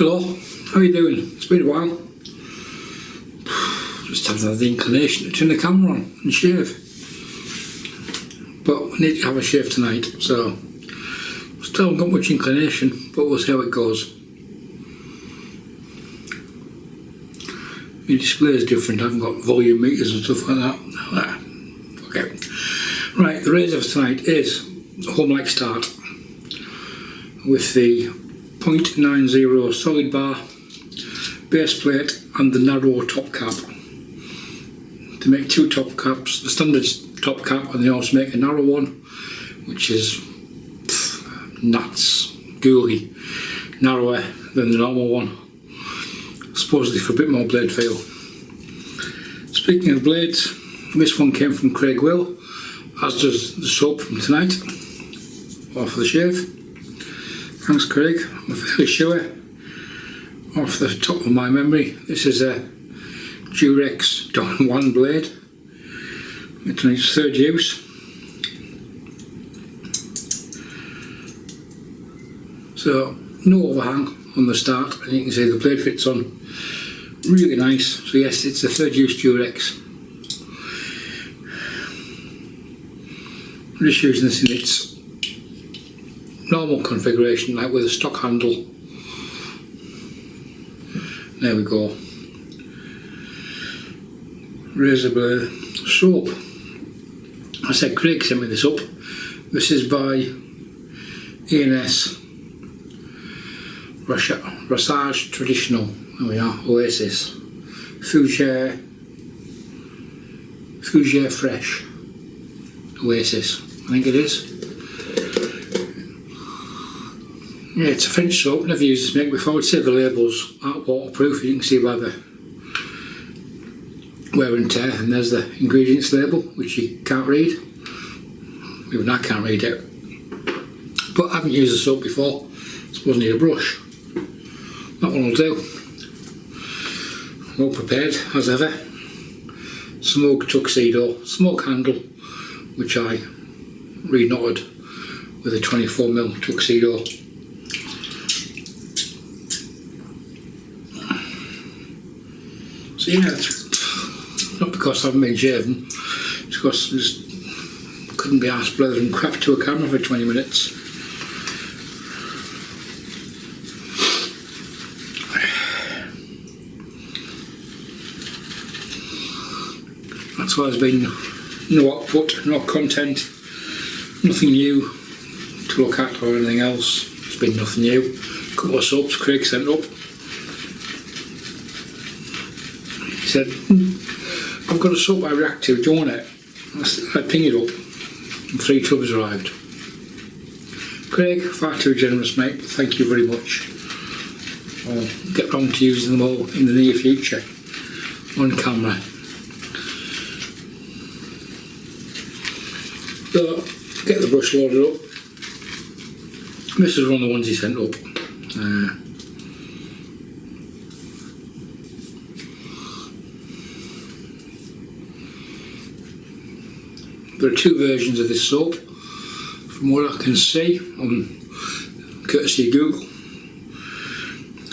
Hello, how are you doing? It's been a while. Just haven't had the inclination to turn the camera on and shave. But I need to have a shave tonight, so still haven't got much inclination, but we'll see how it goes. My display is different, I haven't got volume meters and stuff like that. Okay. Right, the razor for tonight is Homelike Start with the 0.90 solid bar, base plate and the narrow top cap. To make two top caps, the standard top cap, and they also make a narrow one, which is nuts, gooey, narrower than the normal one, supposedly for a bit more blade feel. Speaking of blades, this one came from Craig Will, as does the soap from tonight, or for the shave. Thanks Craig, I'm fairly sure, off the top of my memory, this is a Durex Don Juan blade. It's on its third use. So no overhang on the start, and you can see the blade fits on really nice. So yes, it's a third use Durex. I'm just using this in its normal configuration, like with a stock handle. There we go. Razor blade soap. I said Craig sent me this up. This is by E&S Rasage Traditionnel. There we are, Oasis. Fougere Fresh Oasis, I think it is. Yeah, it's a French soap, never used this make before. I'd say the labels aren't waterproof, you can see by the wear and tear, and there's the ingredients label, which you can't read. Even I can't read it. But I haven't used the soap before, I suppose I need a brush. That one will do. Well prepared, as ever. Semogue Tuxedo smoke handle, which I re-knotted with a 24mm Tuxedo. So yeah, it's not because I haven't been shaving, it's because I just couldn't be arsed blethering crap to a camera for 20 minutes. That's why there's been no output, no content, nothing new to look at or anything else. It's been nothing new. A couple of soaps Craig sent up. He said, I've got a soap I react to, do you want it? I ping it up, and 3 tubs arrived. Craig, far too generous mate, but thank you very much. I'll get round to using them all in the near future, on camera. So, get the brush loaded up. This is one of the ones he sent up. There are 2 versions of this soap, from what I can see, courtesy of Google.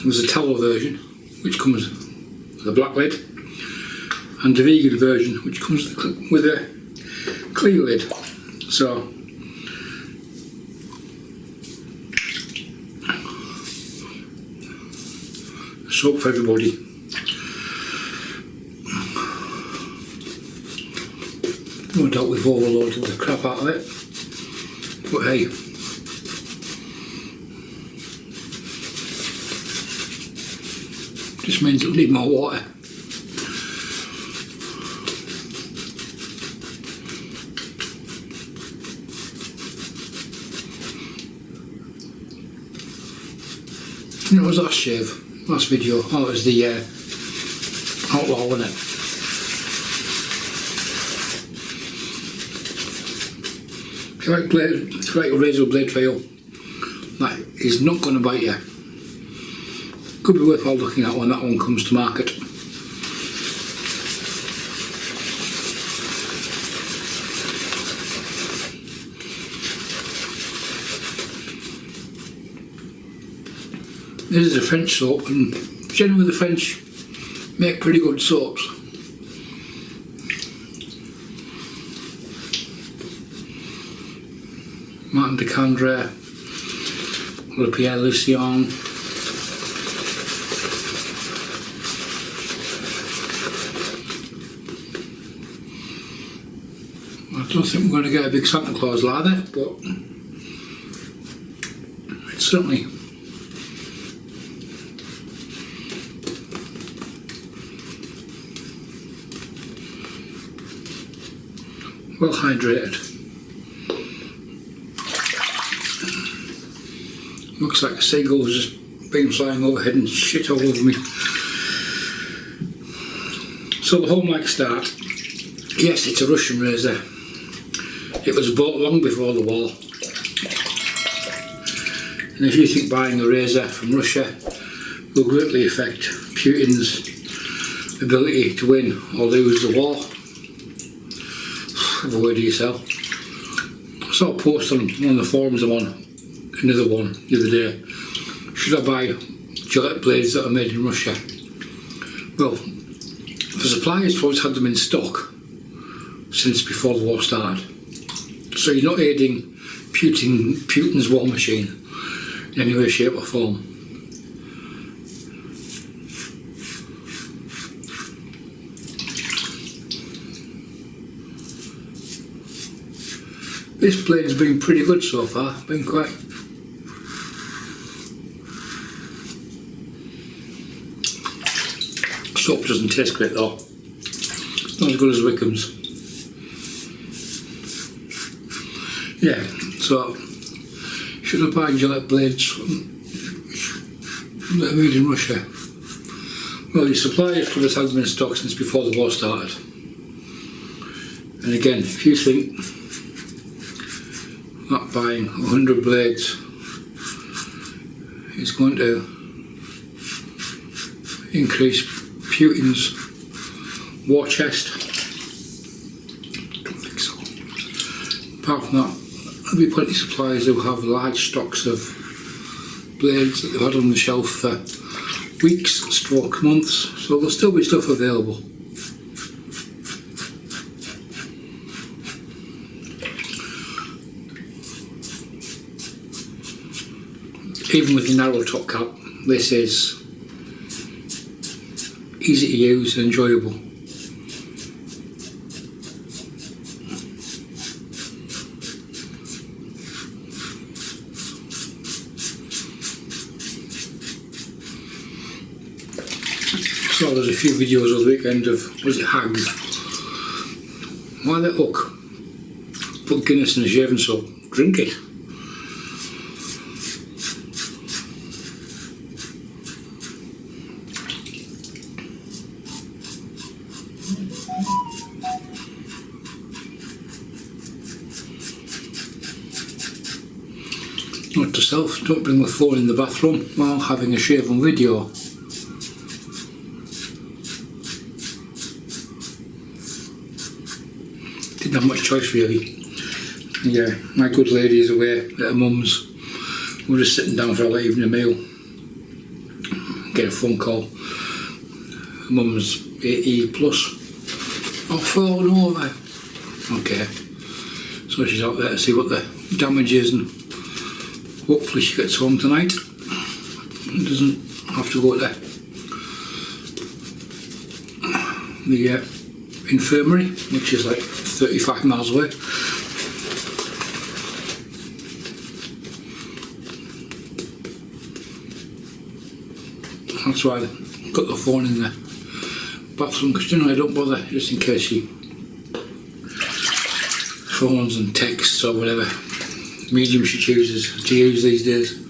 There's a towel version, which comes with a black lid, and a vegan version, which comes with a clear lid. So, soap for everybody. No doubt we've overloaded the crap out of it, but hey, just means it'll need more water. It was last shave, last video. Oh, it was the outlaw, wasn't it? If you like a razor blade feel, that is not going to bite you. Could be worthwhile looking at when that one comes to market. This is a French soap, and generally the French make pretty good soaps. Martin de Candre, Le Pierre Lucien. I don't think we're going to get a big Santa Claus lather, but it's certainly well hydrated. Looks like a seagull's just been flying overhead and shit all over me. So the Homelike Start, yes, it's a Russian razor. It was bought long before the war. And if you think buying a razor from Russia will greatly affect Putin's ability to win or lose the war, have a word of yourself. I saw a post on one of the forums I'm on, another one the other day. Should I buy Gillette blades that are made in Russia? Well, the suppliers have always had them in stock since before the war started. So you're not aiding Putin's war machine in any way, shape or form. This blade's been pretty good so far, been quite soap doesn't taste great though. Not as good as Wickham's. Yeah, so should I buy Gillette blades that are made in Russia? Well, your suppliers could have had them in stock since before the war started. And again, if you think that buying 100 blades is going to increase Putin's war chest, don't think so. Apart from that, there'll be plenty of suppliers who have large stocks of blades that they've had on the shelf for weeks, stroke months, so there'll still be stuff available. Even with the narrow top cap, this is easy to use and enjoyable. So there's a few videos over the weekend of, was it hags? Why the hook? Put Guinness in a shaving soap, drink it. Note to self, don't bring the phone in the bathroom while having a shave on video. Didn't have much choice really. Yeah, my good lady is away at her mum's. We're just sitting down for our evening meal. Get a phone call. Her mum's 80 plus. Oh, fallen over. Okay. So she's out there to see what the damage is, and hopefully she gets home tonight and doesn't have to go to the infirmary, which is like 35 miles away. That's why I got the phone in the bathroom, because generally I don't bother, just in case she phones and texts or whatever medium she chooses to use these days.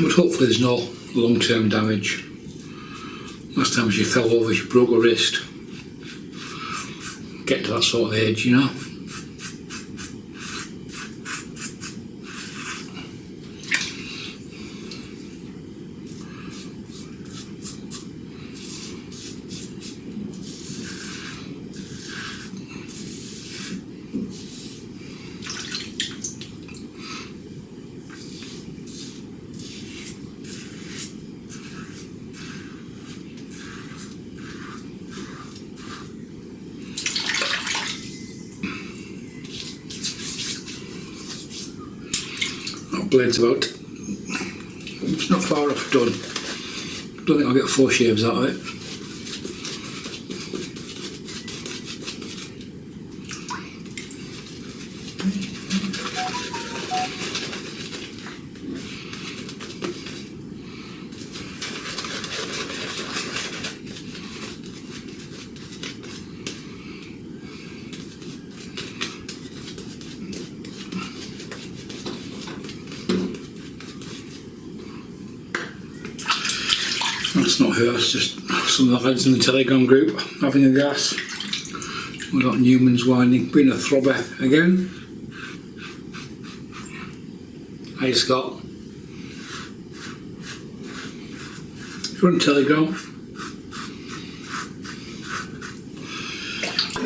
But hopefully there's no long-term damage. Last time she fell over, she broke her wrist. Get to that sort of age, you know. Blade's about, it's not far off done. Don't think I'll get 4 shaves out of it. That's not her, it's just some of the lads in the Telegram group having a gas. We've got Newman's winding, being a throbber again. Hey Scott. If you're on Telegram,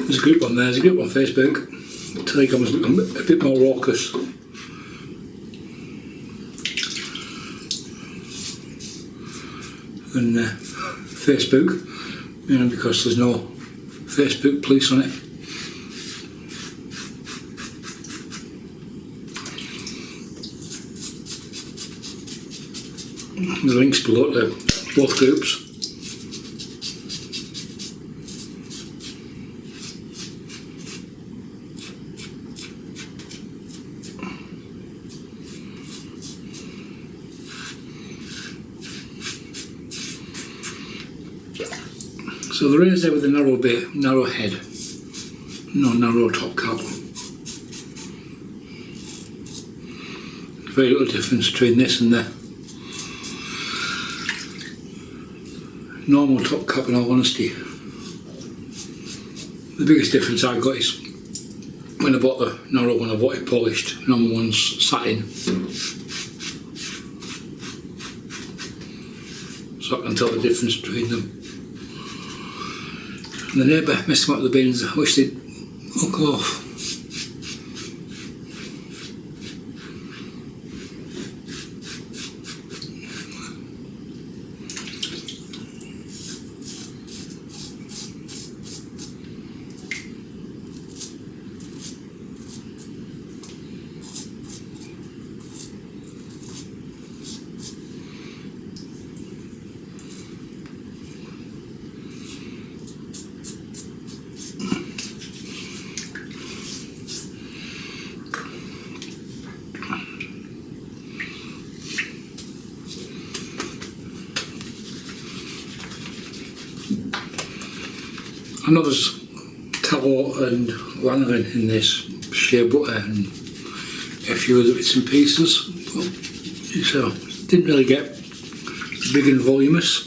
there's a group on there, there's a group on Facebook. Telegram is a bit more raucous. Than Facebook, you know, because there's no Facebook police on it. The links below to both groups. So the razor with a narrow head, no narrow top cap. Very little difference between this and the normal top cap, in all honesty. The biggest difference I got is when I bought the narrow one, I bought it polished, normal one's satin. So I can tell the difference between them. And the neighbour messing up with the bins, I wish they'd hook off. I know there's tallow and lanolin in this, shea butter and a few other bits and pieces, but so didn't really get big and voluminous.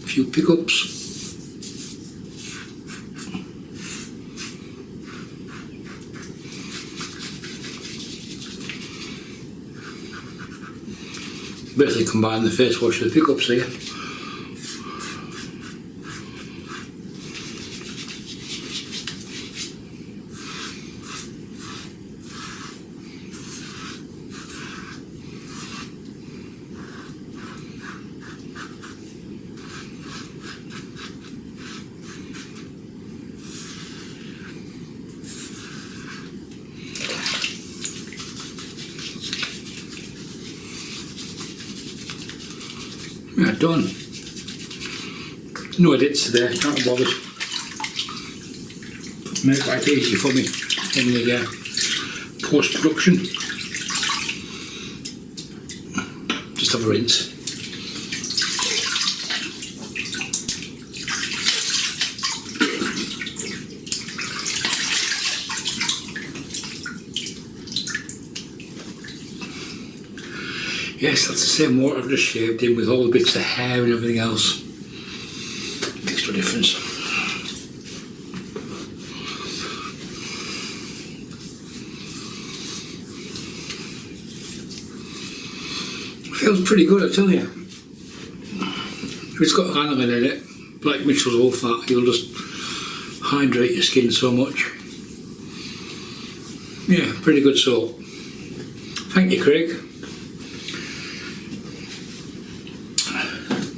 A few pickups. Basically combine the face wash with the pickups here. Yeah, done. No edits today, can't be bothered. Make life easy for me in the post-production. Just have a rinse. Yes, that's the same water I've just shaved in with all the bits of hair and everything else. Makes no difference. Feels pretty good, I tell you. If it's got aniline in it, like Mitchell's Wool Fat, you'll just hydrate your skin so much. Yeah, pretty good soap. Thank you, Craig.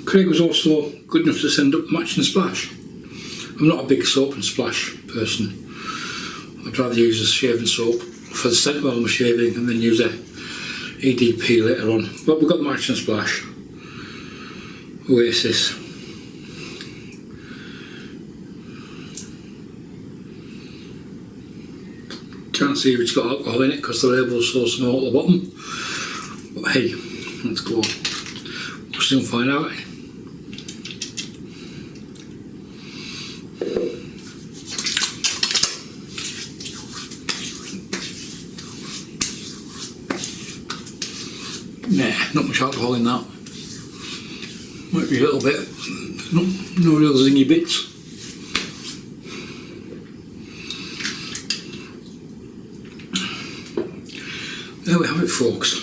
Craig was also good enough to send up Match and Splash. I'm not a big soap and splash person. I'd rather use a shaving soap for the scent while I'm shaving and then use a EDP later on. But we've got the Match and Splash Oasis. Can't see if it's got alcohol in it because the label's so small at the bottom. But hey, let's go. We'll soon find out. Nah, not much alcohol in that. Might be a little bit. No real zingy bits. There we have it, folks.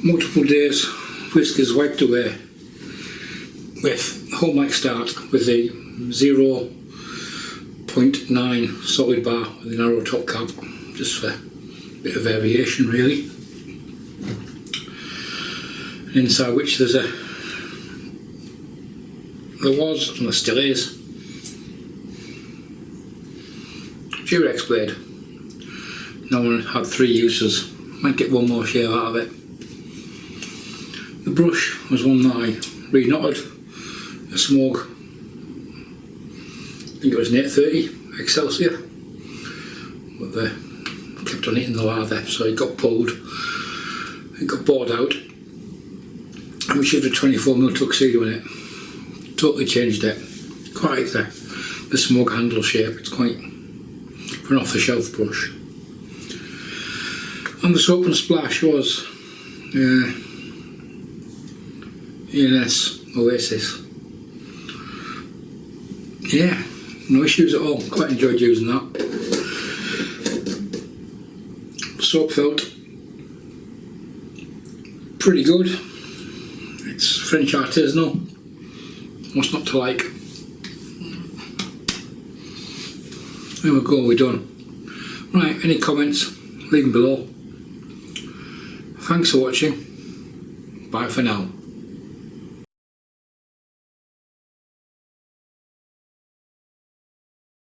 Multiple days whiskers wiped away with Homelike Start with the 0.9 solid bar with a narrow top cap, just for a bit of variation really. And inside which there was, and there still is, Durex blade. No one had 3 uses, might get one more shave out of it. The brush was one that I re-knotted, a Semogue, I think it was an 830 Excelsior, but they kept on hitting the lather, so it got pulled, it got bored out, and we shaved a 24mm Tuxedo in it. Totally changed it. Quite like the Semogue handle shape, it's quite for an off-the-shelf brush. And the soap and splash was E&S Oasis. Yeah, no issues at all. Quite enjoyed using that. Soap felt pretty good. It's French artisanal. What's not to like? There we go, we're done. Right, any comments? Leave them below. Thanks for watching. Bye for now.